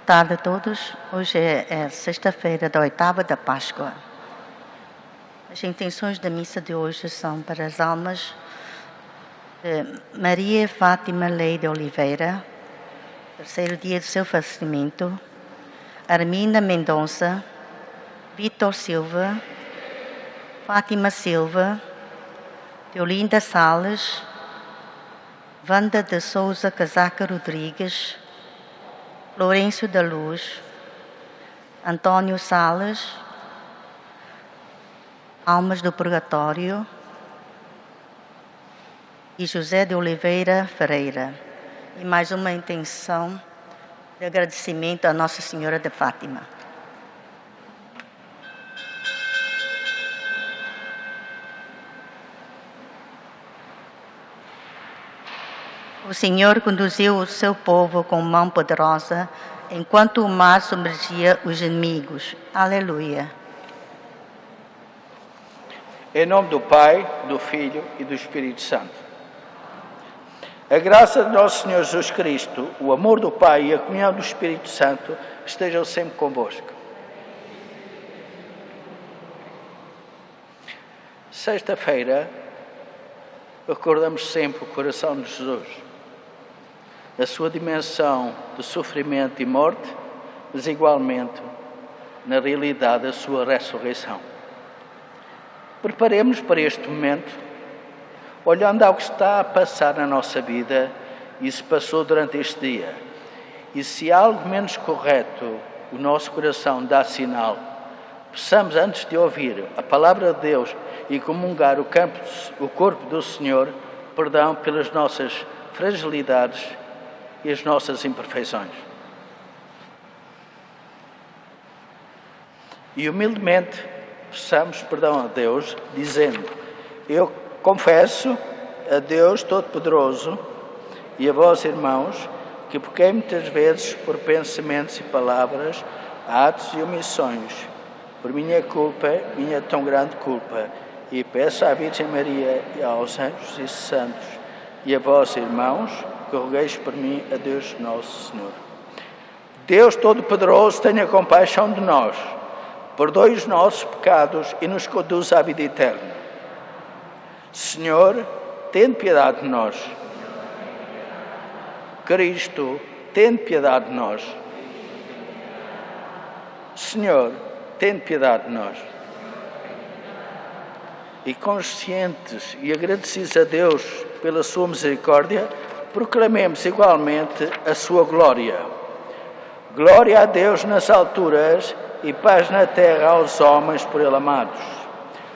tarde a todos. Hoje é sexta-feira da oitava da Páscoa. As intenções da missa de hoje são para as almas de Maria Fátima Lei de Oliveira, terceiro dia do seu falecimento, Arminda Mendonça, Vitor Silva, Fátima Silva, Deolinda Salles, Wanda de Souza Casaca Rodrigues, Lourenço da Luz, Antônio Salles, Almas do Purgatório e José de Oliveira Ferreira. E mais uma intenção de agradecimento à Nossa Senhora de Fátima. O Senhor conduziu o seu povo com mão poderosa, enquanto o mar submergia os inimigos. Aleluia. Em nome do Pai, do Filho e do Espírito Santo. A graça de nosso Senhor Jesus Cristo, o amor do Pai e a comunhão do Espírito Santo estejam sempre convosco. Sexta-feira, recordamos sempre o coração de Jesus, a sua dimensão de sofrimento e morte, mas igualmente, na realidade, a sua ressurreição. Preparemos para este momento, olhando ao que está a passar na nossa vida e se passou durante este dia. E se há algo menos correto, o nosso coração dá sinal. Possamos, antes de ouvir a palavra de Deus e comungar o corpo do Senhor, perdão pelas nossas fragilidades e as nossas imperfeições. E humildemente peçamos perdão a Deus, dizendo: eu confesso a Deus Todo-Poderoso e a vós, irmãos, que pequei muitas vezes por pensamentos e palavras, atos e omissões, por minha culpa, minha tão grande culpa, e peço à Virgem Maria e aos anjos e santos e a vós, irmãos, que rogueis por mim a Deus nosso Senhor. Deus Todo-Poderoso, tenha compaixão de nós, perdoe os nossos pecados e nos conduza à vida eterna. Senhor, tende piedade de nós. Cristo, tende piedade de nós. Senhor, tende piedade de nós. E conscientes e agradecidos a Deus pela sua misericórdia, proclamemos igualmente a sua glória. Glória a Deus nas alturas e paz na terra aos homens por ele amados.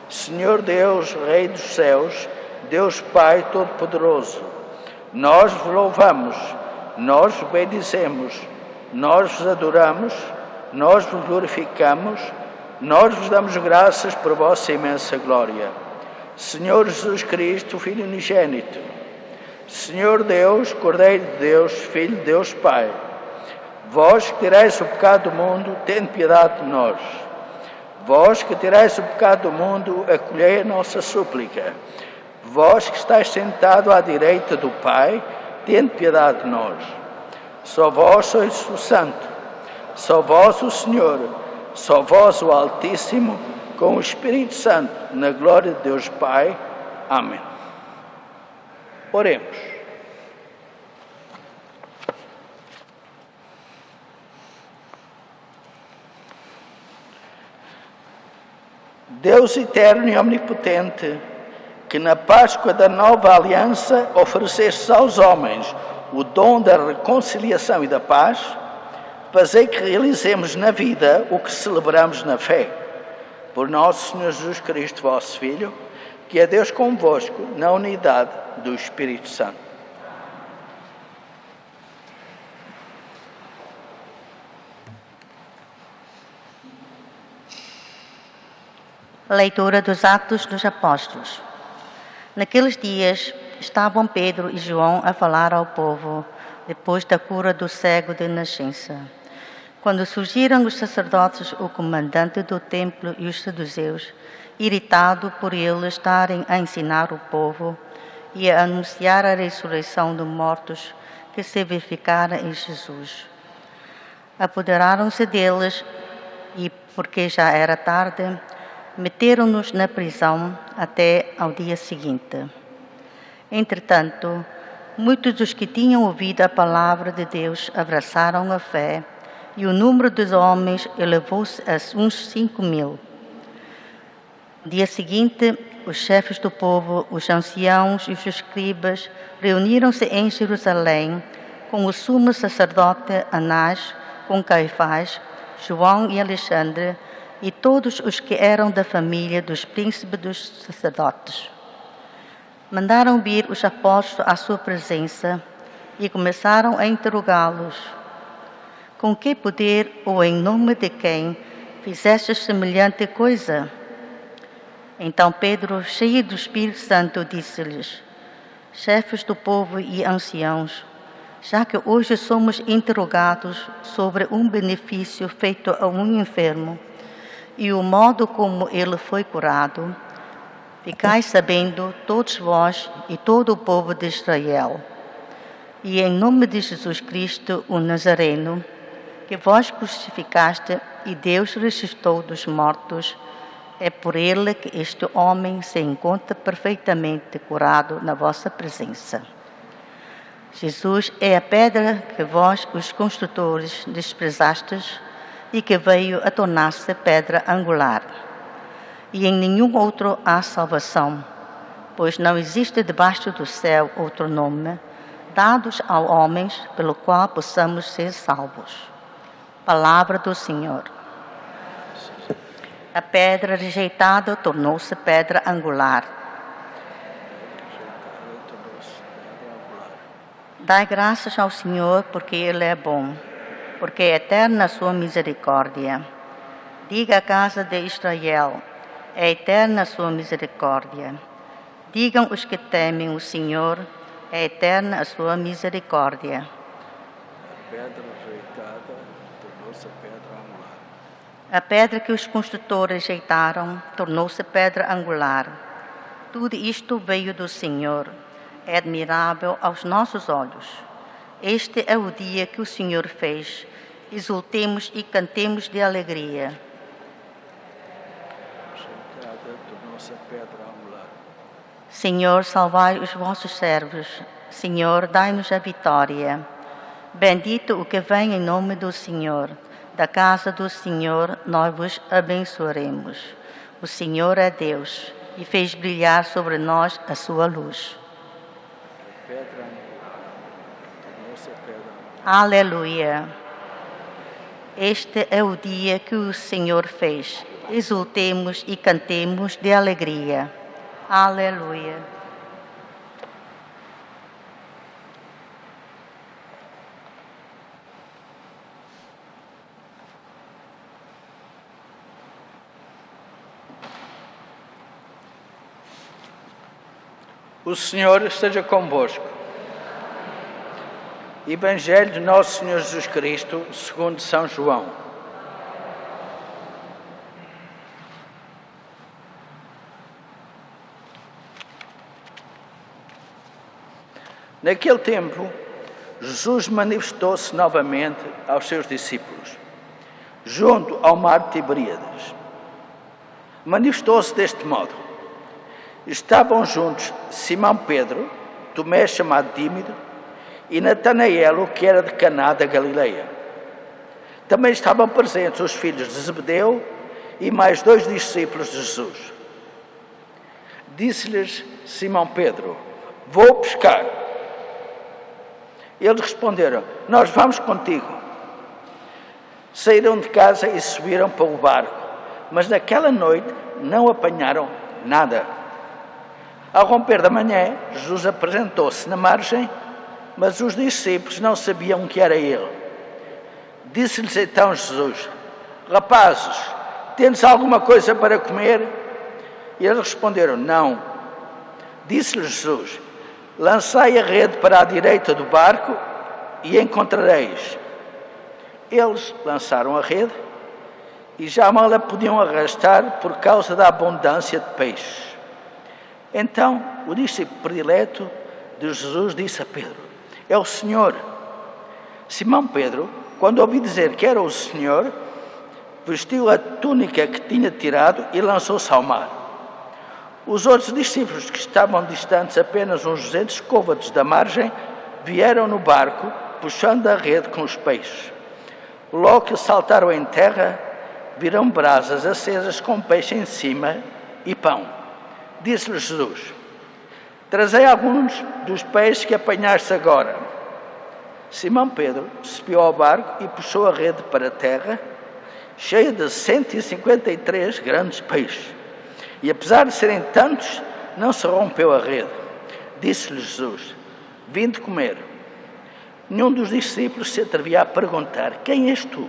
Senhor Deus, Rei dos céus, Deus Pai Todo-Poderoso, nós vos louvamos, nós vos bendizemos, nós vos adoramos, nós vos glorificamos, nós vos damos graças por vossa imensa glória. Senhor Jesus Cristo, Filho unigênito, Senhor Deus, Cordeiro de Deus, Filho de Deus Pai, vós que tirais o pecado do mundo, tende piedade de nós. Vós que tirais o pecado do mundo, acolhei a nossa súplica. Vós que estáis sentado à direita do Pai, tende piedade de nós. Só vós sois o Santo, só vós o Senhor, só vós o Altíssimo, com o Espírito Santo, na glória de Deus Pai. Amém. Oremos. Deus eterno e omnipotente, que na Páscoa da nova aliança ofereceste aos homens o dom da reconciliação e da paz, fazei que realizemos na vida o que celebramos na fé. Por nosso Senhor Jesus Cristo, vosso Filho, que é Deus convosco, na unidade do Espírito Santo. Leitura dos Atos dos Apóstolos. Naqueles dias estavam Pedro e João a falar ao povo, depois da cura do cego de nascença. Quando surgiram os sacerdotes, o comandante do templo e os saduceus, irritado por eles estarem a ensinar o povo e a anunciar a ressurreição dos mortos que se verificara em Jesus. Apoderaram-se deles e, porque já era tarde, meteram-nos na prisão até ao dia seguinte. Entretanto, muitos dos que tinham ouvido a palavra de Deus abraçaram a fé, e o número dos homens elevou-se a uns 5.000. No dia seguinte, os chefes do povo, os anciãos e os escribas reuniram-se em Jerusalém com o sumo sacerdote Anás, com Caifás, João e Alexandre e todos os que eram da família dos príncipes dos sacerdotes. Mandaram vir os apóstolos à sua presença e começaram a interrogá-los. Com que poder ou em nome de quem fizestes semelhante coisa? Então Pedro, cheio do Espírito Santo, disse-lhes: chefes do povo e anciãos, já que hoje somos interrogados sobre um benefício feito a um enfermo e o modo como ele foi curado, ficai sabendo, todos vós e todo o povo de Israel, e em nome de Jesus Cristo, o Nazareno, que vós crucificaste e Deus ressuscitou dos mortos, é por ele que este homem se encontra perfeitamente curado na vossa presença. Jesus é a pedra que vós, os construtores, desprezastes e que veio a tornar-se pedra angular. E em nenhum outro há salvação, pois não existe debaixo do céu outro nome dados aos homens pelo qual possamos ser salvos. Palavra do Senhor. A pedra rejeitada tornou-se pedra angular. Dai graças ao Senhor, porque Ele é bom, porque é eterna a sua misericórdia. Diga à casa de Israel: é eterna a sua misericórdia. Digam os que temem o Senhor: é eterna a sua misericórdia. A pedra rejeitada tornou-se pedra angular. A pedra que os construtores rejeitaram tornou-se pedra angular. Tudo isto veio do Senhor, é admirável aos nossos olhos. Este é o dia que o Senhor fez. Exultemos e cantemos de alegria. Rejeitada tornou-se pedra angular. Senhor, salvai os vossos servos. Senhor, dai-nos a vitória. Bendito o que vem em nome do Senhor. Da casa do Senhor nós vos abençoaremos. O Senhor é Deus e fez brilhar sobre nós a sua luz. Pedra angular. Tornou-se pedra angular. Aleluia. Este é o dia que o Senhor fez. Exultemos e cantemos de alegria. Aleluia. O Senhor esteja convosco. Evangelho de Nosso Senhor Jesus Cristo, segundo São João. Naquele tempo, Jesus manifestou-se novamente aos seus discípulos, junto ao mar de Tiberíades. Manifestou-se deste modo. Estavam juntos Simão Pedro, Tomé chamado Dímero, e Natanael, que era de Caná da Galileia. Também estavam presentes os filhos de Zebedeu e mais 2 discípulos de Jesus. Disse-lhes Simão Pedro: vou pescar. Eles responderam: nós vamos contigo. Saíram de casa e subiram para o barco, mas naquela noite não apanharam nada. Ao romper da manhã, Jesus apresentou-se na margem, mas os discípulos não sabiam que era ele. Disse-lhes então Jesus: rapazes, tendes alguma coisa para comer? E eles responderam: não. Disse-lhes Jesus: lançai a rede para a direita do barco e encontrareis. Eles lançaram a rede e já mal a podiam arrastar por causa da abundância de peixes. Então o discípulo predileto de Jesus disse a Pedro: é o Senhor. Simão Pedro quando ouvi dizer que era o Senhor, vestiu a túnica que tinha tirado e lançou-se ao mar. Os outros discípulos, que estavam distantes apenas uns 200 côvados da margem, vieram no barco, puxando a rede com os peixes. Logo que saltaram em terra, viram brasas acesas com peixe em cima e pão. Disse-lhes Jesus: trazei alguns dos peixes que apanhaste agora. Simão Pedro subiu ao barco e puxou a rede para a terra, cheia de 153 grandes peixes. E apesar de serem tantos, não se rompeu a rede. Disse-lhe Jesus: vinde comer. Nenhum dos discípulos se atrevia a perguntar: quem és tu?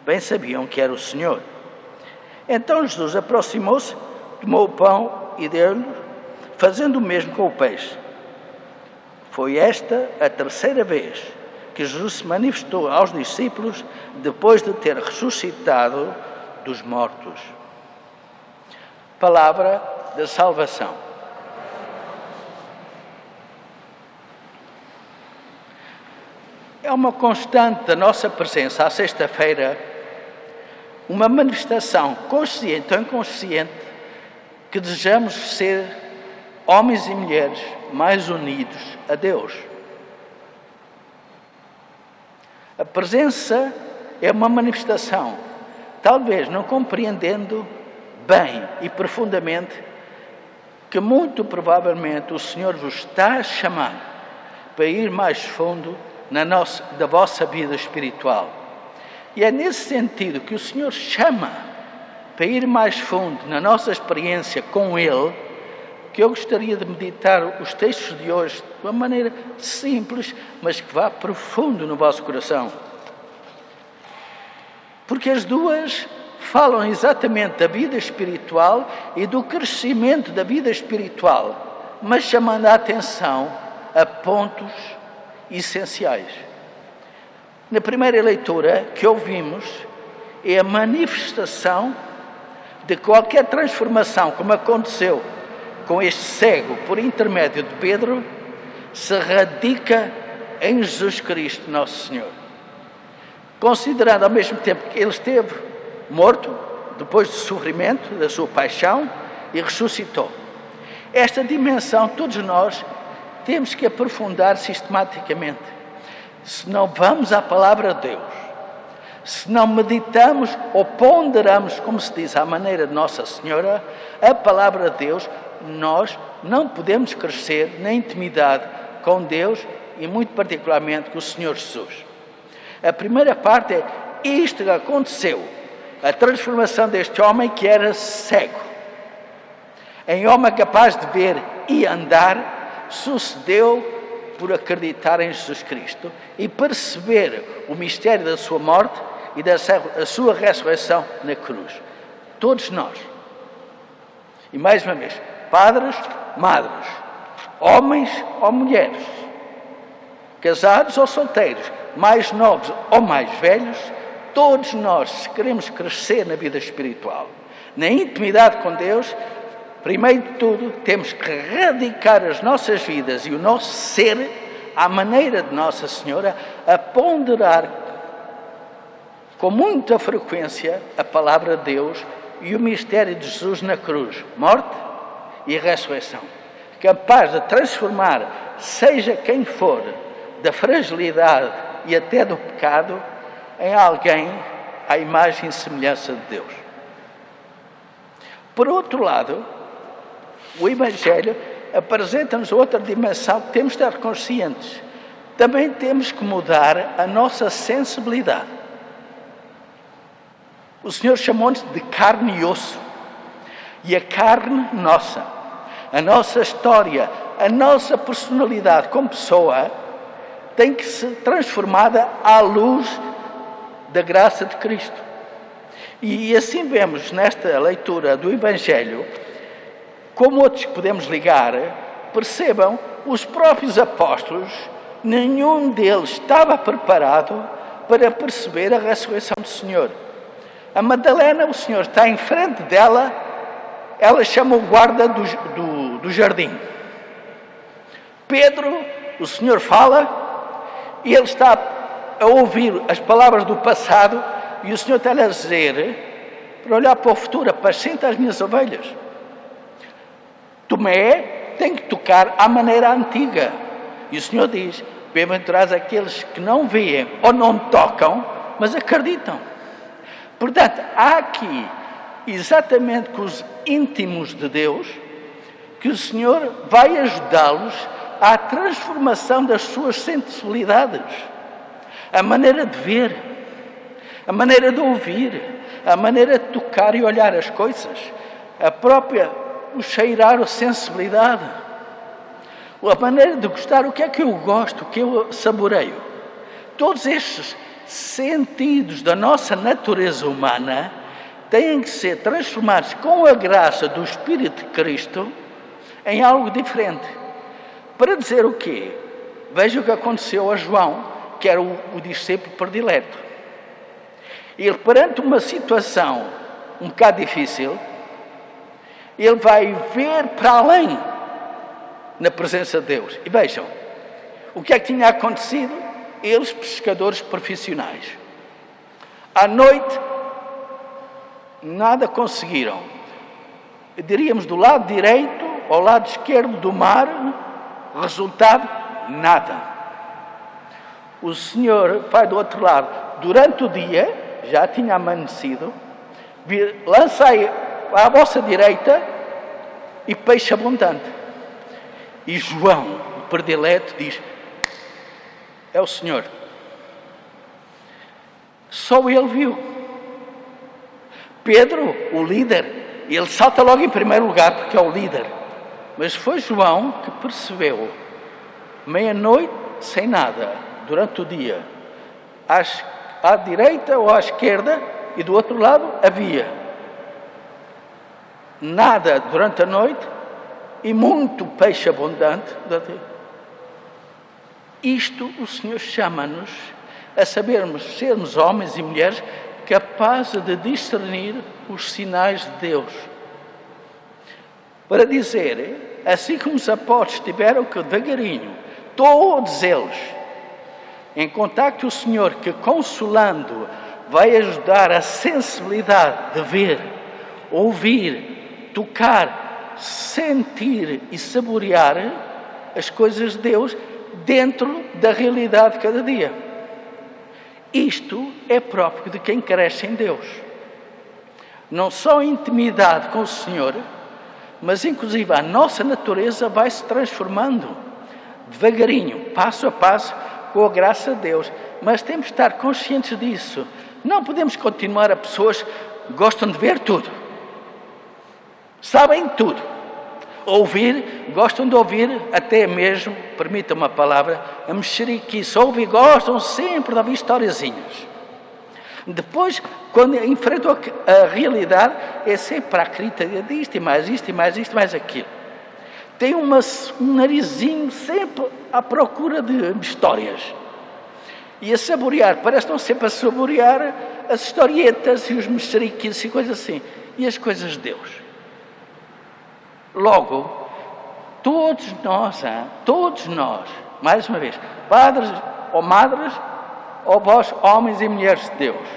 Bem sabiam que era o Senhor. Então Jesus aproximou-se, tomou o pão e deu-lhe, fazendo o mesmo com o peixe. Foi esta a terceira vez que Jesus se manifestou aos discípulos depois de ter ressuscitado dos mortos. Palavra da salvação. É uma constante da nossa presença à sexta-feira, uma manifestação consciente ou inconsciente que desejamos ser homens e mulheres mais unidos a Deus. A presença é uma manifestação, talvez não compreendendo bem e profundamente, que muito provavelmente o Senhor vos está a chamar para ir mais fundo da vossa vida espiritual. E é nesse sentido que o Senhor chama para ir mais fundo na nossa experiência com Ele, que eu gostaria de meditar os textos de hoje de uma maneira simples, mas que vá profundo no vosso coração. Porque as duas falam exatamente da vida espiritual e do crescimento da vida espiritual, mas chamando a atenção a pontos essenciais. Na primeira leitura que ouvimos, é a manifestação de qualquer transformação, como aconteceu com este cego por intermédio de Pedro, se radica em Jesus Cristo, nosso Senhor. Considerando ao mesmo tempo que Ele esteve morto, depois do sofrimento, da sua paixão, e ressuscitou. Esta dimensão, todos nós temos que aprofundar sistematicamente. Se não vamos à palavra de Deus, se não meditamos ou ponderamos, como se diz à maneira de Nossa Senhora, a palavra de Deus, nós não podemos crescer na intimidade com Deus e muito particularmente com o Senhor Jesus. A primeira parte é isto que aconteceu, a transformação deste homem que era cego em homem capaz de ver e andar, sucedeu por acreditar em Jesus Cristo e perceber o mistério da sua morte e da sua ressurreição na cruz. Todos nós. E mais uma vez, padres, madres, homens ou mulheres, casados ou solteiros, mais novos ou mais velhos, todos nós, se queremos crescer na vida espiritual, na intimidade com Deus, primeiro de tudo, temos que radicar as nossas vidas e o nosso ser à maneira de Nossa Senhora, a ponderar com muita frequência a palavra de Deus e o mistério de Jesus na cruz, morte e ressurreição, capaz de transformar, seja quem for, da fragilidade e até do pecado, em alguém à imagem e semelhança de Deus. Por outro lado, o Evangelho apresenta-nos outra dimensão que temos de estar conscientes. Também temos que mudar a nossa sensibilidade. O Senhor chamou-nos de carne e osso. E a carne nossa, a nossa história, a nossa personalidade como pessoa, tem que ser transformada à luz da graça de Cristo. E assim vemos nesta leitura do Evangelho, como outros que podemos ligar, percebam, os próprios apóstolos, nenhum deles estava preparado para perceber a ressurreição do Senhor. A Madalena, o Senhor está em frente dela, ela chama o guarda do jardim. Pedro, o Senhor fala, e ele está a ouvir as palavras do passado e o Senhor está-lhe a dizer para olhar para o futuro: apacenta as minhas ovelhas. Tomé tem que tocar à maneira antiga. E o Senhor diz: bem-aventurados aqueles que não veem ou não tocam, mas acreditam. Portanto, há aqui, exatamente com os íntimos de Deus, que o Senhor vai ajudá-los à transformação das suas sensibilidades, a maneira de ver, a maneira de ouvir, a maneira de tocar e olhar as coisas, a própria, o cheirar, a sensibilidade, a maneira de gostar, o que é que eu gosto, o que eu saboreio. Todos estes sentidos da nossa natureza humana têm que ser transformados com a graça do Espírito de Cristo em algo diferente. Para dizer o quê? Veja o que aconteceu a João, que era o discípulo predileto. Ele, perante uma situação um bocado difícil, ele vai ver para além na presença de Deus. E vejam, o que é que tinha acontecido? Eles, pescadores profissionais, à noite, nada conseguiram. Diríamos do lado direito ao lado esquerdo do mar, resultado, nada. O Senhor vai do outro lado. Durante o dia, já tinha amanhecido, lançai à vossa direita e peixe abundante. E João, o predileto, diz: é o Senhor. Só ele viu. Pedro, o líder, ele salta logo em primeiro lugar porque é o líder. Mas foi João que percebeu, meia-noite sem nada, durante o dia, à direita ou à esquerda, e do outro lado havia nada durante a noite e muito peixe abundante. Isto o Senhor chama-nos a sermos homens e mulheres capazes de discernir os sinais de Deus. Para dizer, assim como os apóstolos tiveram que devagarinho, todos eles, em contacto com o Senhor, que consolando vai ajudar a sensibilidade de ver, ouvir, tocar, sentir e saborear as coisas de Deus dentro da realidade de cada dia. Isto é próprio de quem cresce em Deus. Não só a intimidade com o Senhor, mas inclusive a nossa natureza vai se transformando devagarinho, passo a passo, com a graça de Deus. Mas temos de estar conscientes disso. Não podemos continuar a pessoas que gostam de ver tudo, sabem tudo, ouvir, gostam de ouvir até mesmo, permita uma palavra, a mexeriquice, ouvem e gostam sempre de ouvir historiazinhas. Depois, quando enfrentam a realidade, é sempre a crítica disto e mais isto e mais isto e mais aquilo. Tem um narizinho sempre à procura de histórias. E a saborear, parece que estão sempre a saborear as historietas e os mexeriquices e coisas assim. E as coisas de Deus. Logo, todos nós, mais uma vez, padres ou madres, ou vós, homens e mulheres de Deus,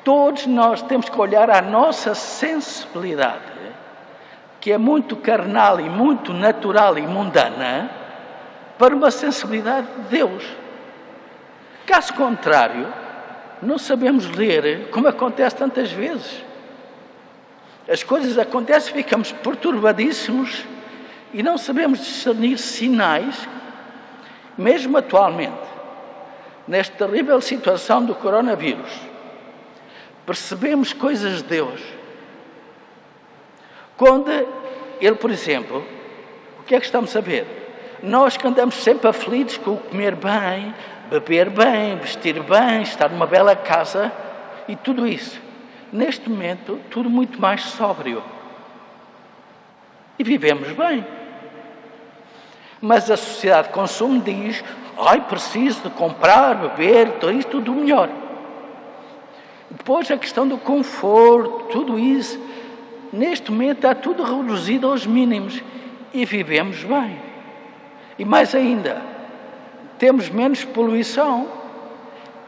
todos nós temos que olhar à nossa sensibilidade, que é muito carnal e muito natural e mundana, para uma sensibilidade de Deus. Caso contrário, não sabemos ler, como acontece tantas vezes. As coisas acontecem, ficamos perturbadíssimos e não sabemos discernir sinais, mesmo atualmente. Nesta terrível situação do coronavírus, percebemos coisas de Deus. Quando ele, por exemplo, o que é que estamos a ver? Nós que andamos sempre aflitos com o comer bem, beber bem, vestir bem, estar numa bela casa e tudo isso. Neste momento, tudo muito mais sóbrio. E vivemos bem. Mas a sociedade de consumo diz: preciso de comprar, beber, tudo do melhor. Depois a questão do conforto, tudo isso. Neste momento está tudo reduzido aos mínimos. E vivemos bem. E mais ainda, temos menos poluição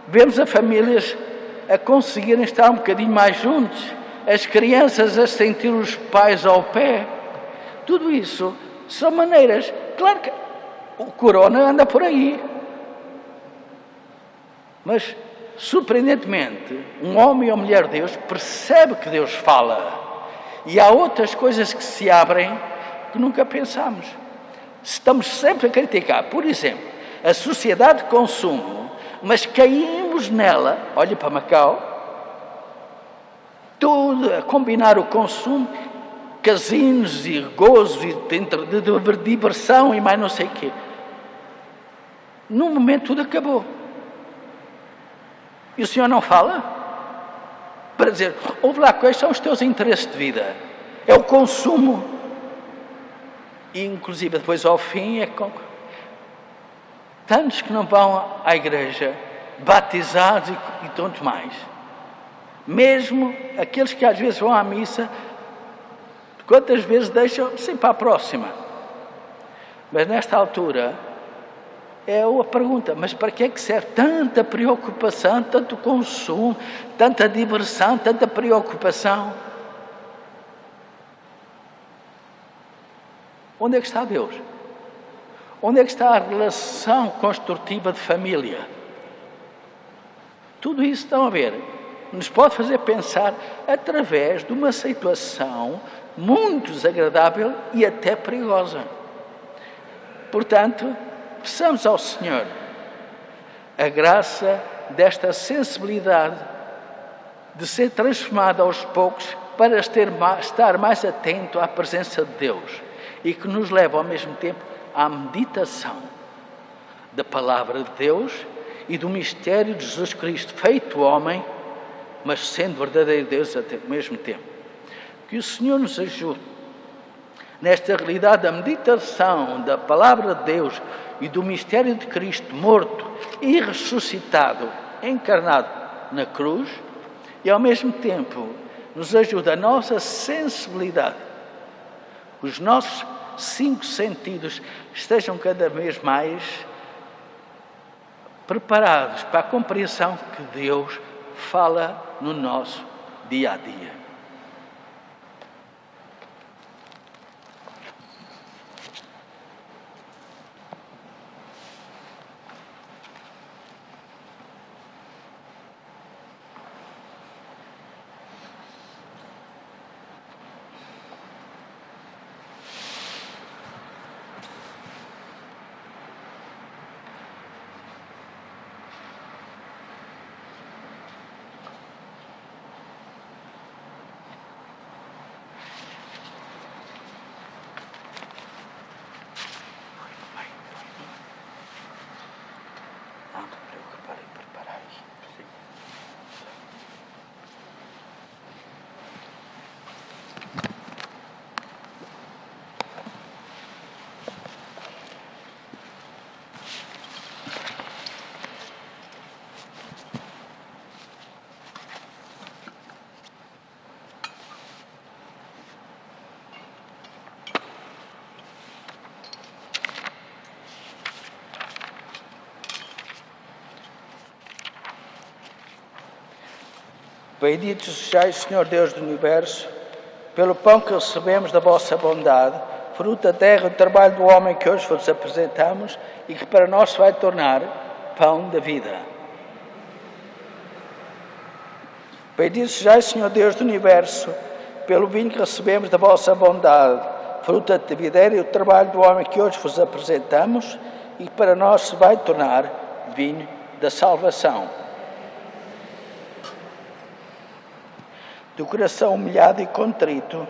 Vemos as famílias a conseguirem estar um bocadinho mais juntos, as crianças a sentir os pais ao pé. Tudo isso são maneiras. Claro que o corona anda por aí. Mas, surpreendentemente, um homem ou mulher de Deus percebe que Deus fala. E há outras coisas que se abrem que nunca pensamos. Estamos sempre a criticar, por exemplo, a sociedade de consumo, mas caímos nela, olha para Macau, tudo a combinar o consumo, casinos e gozos e de diversão e mais não sei o quê. Num momento tudo acabou. E o Senhor não fala? Para dizer, ouve lá, quais são os teus interesses de vida? É o consumo. E inclusive depois ao fim é com tantos que não vão à igreja, batizados e tanto mais. Mesmo aqueles que às vezes vão à missa, quantas vezes deixam sempre para a próxima. Mas nesta altura é a pergunta, mas para que é que serve tanta preocupação, tanto consumo, tanta diversão, tanta preocupação? Onde é que está Deus? Onde é que está a relação construtiva de família? Tudo isso, estão a ver, nos pode fazer pensar através de uma situação muito desagradável e até perigosa. Portanto, peçamos ao Senhor a graça desta sensibilidade de ser transformada aos poucos para estar mais atento à presença de Deus e que nos leva ao mesmo tempo à meditação da palavra de Deus e do mistério de Jesus Cristo, feito homem, mas sendo verdadeiro Deus ao mesmo tempo. Que o Senhor nos ajude nesta realidade da meditação da palavra de Deus e do mistério de Cristo morto e ressuscitado, encarnado na cruz, e ao mesmo tempo nos ajuda a nossa sensibilidade, os nossos 5 sentidos estejam cada vez mais preparados para a compreensão que Deus fala no nosso dia a dia. Bendito sejais, Senhor Deus do Universo, pelo pão que recebemos da vossa bondade, fruto da terra e do trabalho do homem que hoje vos apresentamos e que para nós se vai tornar pão da vida. Bendito sejais, Senhor Deus do Universo, pelo vinho que recebemos da vossa bondade, fruto da videira e do trabalho do homem que hoje vos apresentamos e que para nós se vai tornar vinho da salvação. Do coração humilhado e contrito,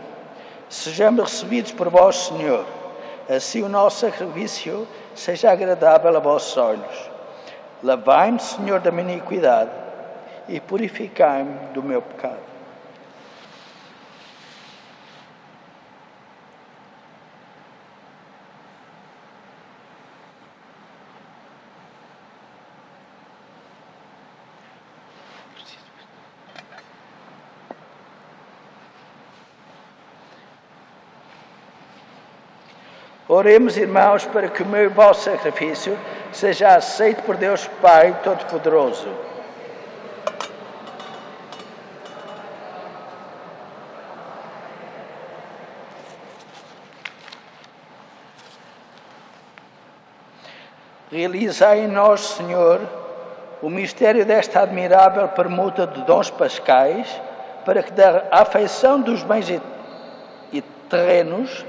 sejamos recebidos por vós, Senhor. Assim o nosso sacrifício seja agradável a vossos olhos. Lavai-me, Senhor, da minha iniquidade e purificai-me do meu pecado. Oremos, irmãos, para que o meu e vosso sacrifício seja aceito por Deus Pai Todo-Poderoso. Realizai em nós, Senhor, o mistério desta admirável permuta de dons pascais, para que da afeição dos bens terrenos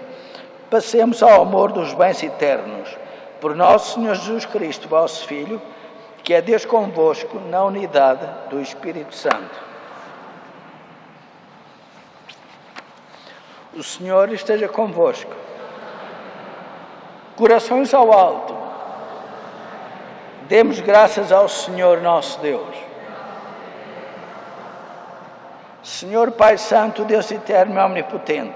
passemos ao amor dos bens eternos. Por nosso Senhor Jesus Cristo, vosso Filho, que é Deus convosco na unidade do Espírito Santo. O Senhor esteja convosco. Corações ao alto. Demos graças ao Senhor nosso Deus. Senhor Pai Santo, Deus eterno e omnipotente,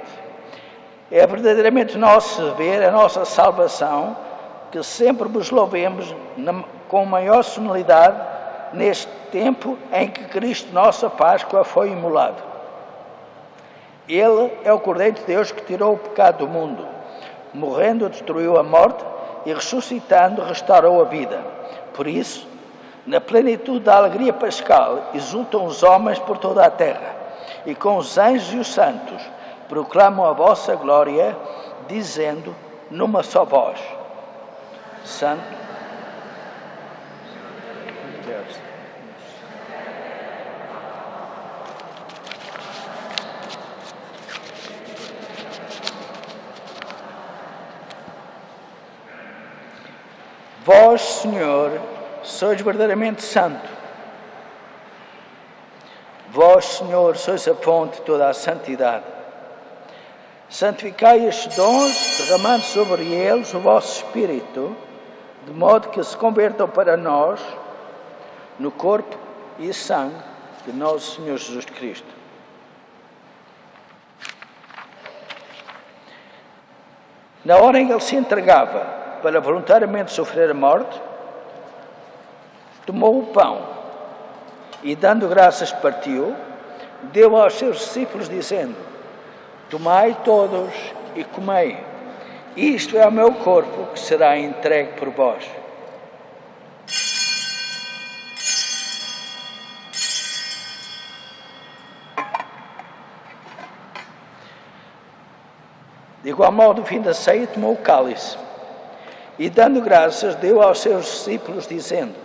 é verdadeiramente nosso dever, a nossa salvação, que sempre vos louvemos com maior solenidade neste tempo em que Cristo, nossa Páscoa, foi imolado. Ele é o Cordeiro de Deus que tirou o pecado do mundo, morrendo, destruiu a morte e ressuscitando, restaurou a vida. Por isso, na plenitude da alegria pascal, exultam os homens por toda a terra, e com os anjos e os santos proclamam a vossa glória, dizendo numa só voz: Santo Deus. Vós, Senhor, sois verdadeiramente santo. Vós, Senhor, sois a fonte de toda a santidade. Santificai estes dons, derramando sobre eles o vosso Espírito, de modo que se convertam para nós no corpo e sangue de nosso Senhor Jesus Cristo. Na hora em que ele se entregava para voluntariamente sofrer a morte, tomou o pão e, dando graças, partiu, deu aos seus discípulos, dizendo: Tomai todos e comei. Isto é o meu corpo que será entregue por vós. De igual modo, fim da ceia, tomou o cálice e, dando graças, deu aos seus discípulos, dizendo: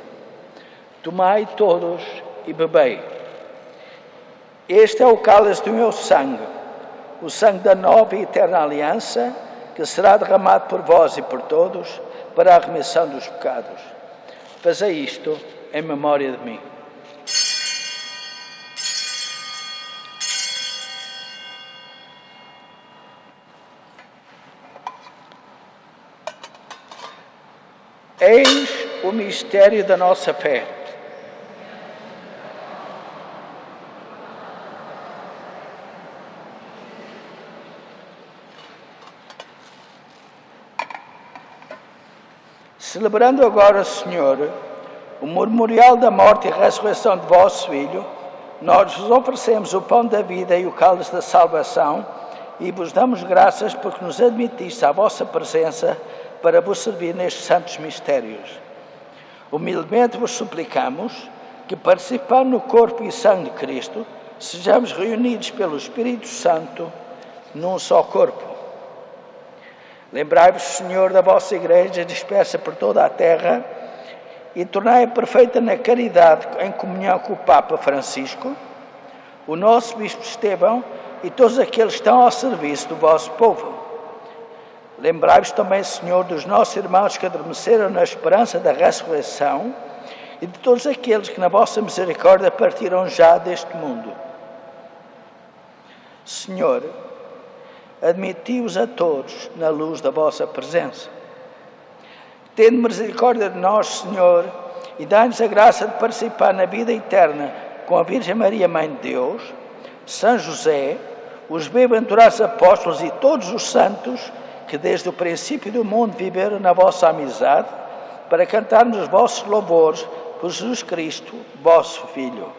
Tomai todos e bebei. Este é o cálice do meu sangue, o sangue da nova e eterna aliança, que será derramado por vós e por todos para a remissão dos pecados. Fazei isto em memória de mim. Eis o mistério da nossa fé. Celebrando agora, Senhor, o memorial da morte e ressurreição de vosso Filho, nós vos oferecemos o pão da vida e o cálice da salvação e vos damos graças porque nos admitiste à vossa presença para vos servir nestes santos mistérios. Humildemente vos suplicamos que, participando no corpo e sangue de Cristo, sejamos reunidos pelo Espírito Santo num só corpo. Lembrai-vos, Senhor, da vossa Igreja dispersa por toda a terra e tornai-a perfeita na caridade em comunhão com o Papa Francisco, o nosso Bispo Estevão e todos aqueles que estão ao serviço do vosso povo. Lembrai-vos também, Senhor, dos nossos irmãos que adormeceram na esperança da ressurreição e de todos aqueles que na vossa misericórdia partiram já deste mundo. Senhor, admiti-os a todos na luz da vossa presença. Tende misericórdia de nós, Senhor, e dai-nos a graça de participar na vida eterna com a Virgem Maria, Mãe de Deus, São José, os bem-aventurados apóstolos e todos os santos que desde o princípio do mundo viveram na vossa amizade, para cantarmos os vossos louvores por Jesus Cristo, vosso Filho.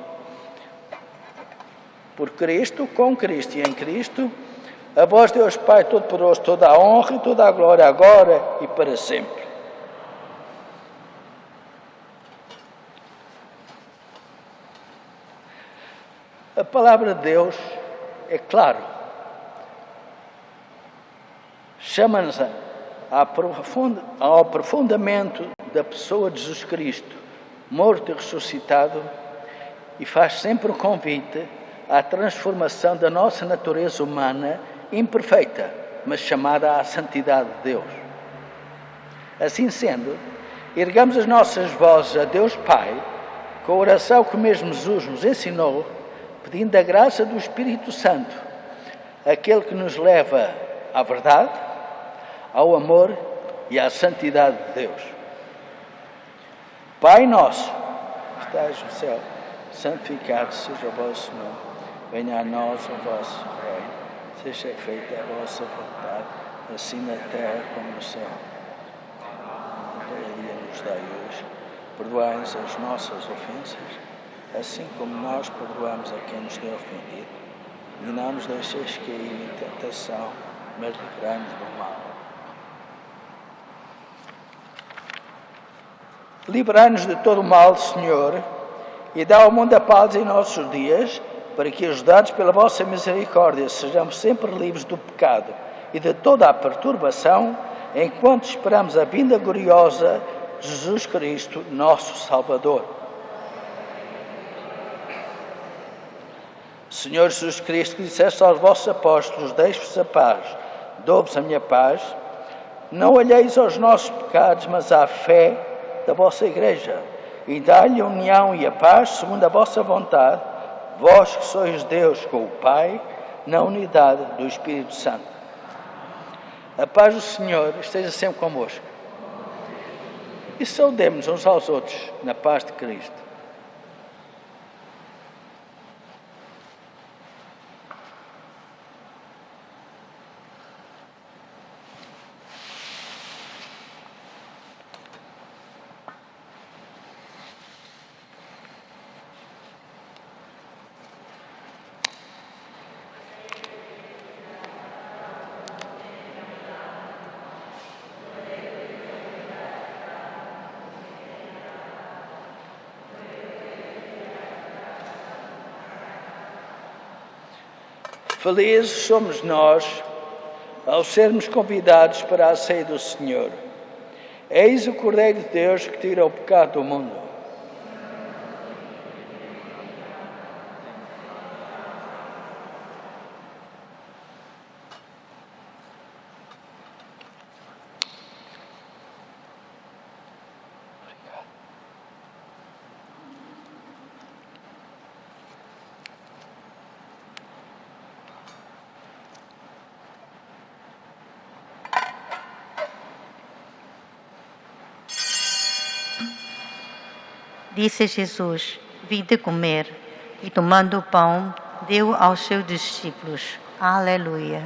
Por Cristo, com Cristo e em Cristo, a vós, Deus Pai Todo-Poderoso, toda a honra e toda a glória, agora e para sempre. A palavra de Deus é clara. Chama-nos ao aprofundamento da pessoa de Jesus Cristo, morto e ressuscitado, e faz sempre um convite à transformação da nossa natureza humana imperfeita, mas chamada à santidade de Deus. Assim sendo, ergamos as nossas vozes a Deus Pai, com a oração que o mesmo Jesus nos ensinou, pedindo a graça do Espírito Santo, aquele que nos leva à verdade, ao amor e à santidade de Deus. Pai nosso, que estás no céu, santificado seja o vosso nome. Venha a nós o vosso reino. Seja feita a vossa vontade, assim na terra como no céu. Cada dia nos dai hoje. Perdoai-nos as nossas ofensas, assim como nós perdoamos a quem nos tem ofendido. E não nos deixeis cair em tentação, mas livrai-nos do mal. Livrai-nos de todo o mal, Senhor, e dá ao mundo a paz em nossos dias, para que, ajudados pela vossa misericórdia, sejamos sempre livres do pecado e de toda a perturbação, enquanto esperamos a vinda gloriosa de Jesus Cristo, nosso Salvador. Senhor Jesus Cristo, que disseste aos vossos apóstolos: deixo-vos a paz, dou-vos a minha paz, não olheis aos nossos pecados, mas à fé da vossa Igreja, e dá-lhe a união e a paz segundo a vossa vontade, vós que sois Deus com o Pai, na unidade do Espírito Santo. A paz do Senhor esteja sempre convosco. E saudemos uns aos outros na paz de Cristo. Felizes somos nós ao sermos convidados para a ceia do Senhor. Eis o Cordeiro de Deus que tira o pecado do mundo. Disse Jesus: vinde comer, e tomando o pão, deu aos seus discípulos. Aleluia.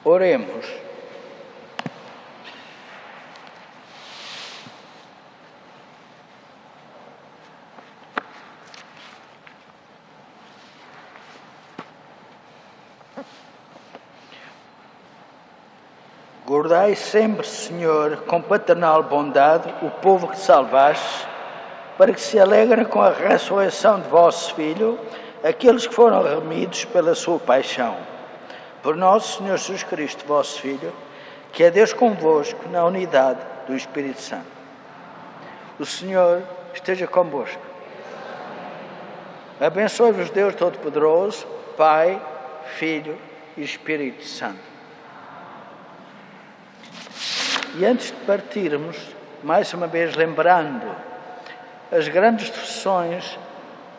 Oremos. Guardai sempre, Senhor, com paternal bondade o povo que salvaste, para que se alegrem com a ressurreição de vosso Filho, aqueles que foram remidos pela sua paixão. Por nosso Senhor Jesus Cristo, vosso Filho, que é Deus convosco na unidade do Espírito Santo. O Senhor esteja convosco. Abençoe-vos Deus Todo-Poderoso, Pai, Filho e Espírito Santo. E antes de partirmos, mais uma vez lembrando as grandes devoções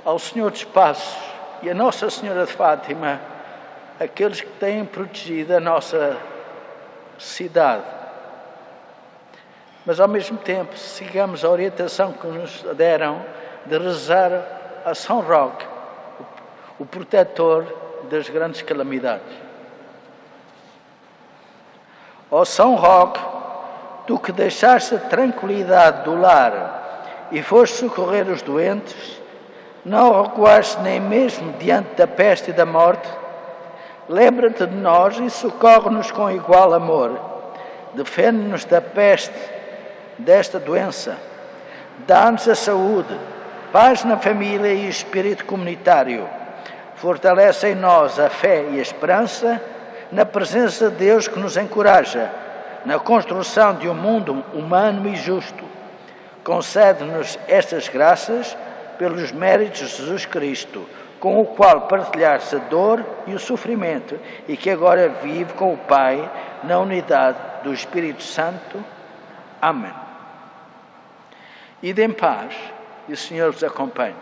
ao Senhor dos Passos e a Nossa Senhora de Fátima, aqueles que têm protegido a nossa cidade. Mas, ao mesmo tempo, sigamos a orientação que nos deram de rezar a São Roque, o protetor das grandes calamidades. Ó São Roque, tu que deixaste a tranquilidade do lar e foste socorrer os doentes, não recuaste nem mesmo diante da peste e da morte, lembra-te de nós e socorre-nos com igual amor. Defende-nos da peste, desta doença. Dá-nos a saúde, paz na família e espírito comunitário. Fortalece em nós a fé e a esperança na presença de Deus que nos encoraja na construção de um mundo humano e justo. Concede-nos estas graças pelos méritos de Jesus Cristo, com o qual partilhar-se a dor e o sofrimento, e que agora vive com o Pai na unidade do Espírito Santo. Amém. Ide em paz, e o Senhor vos acompanhe.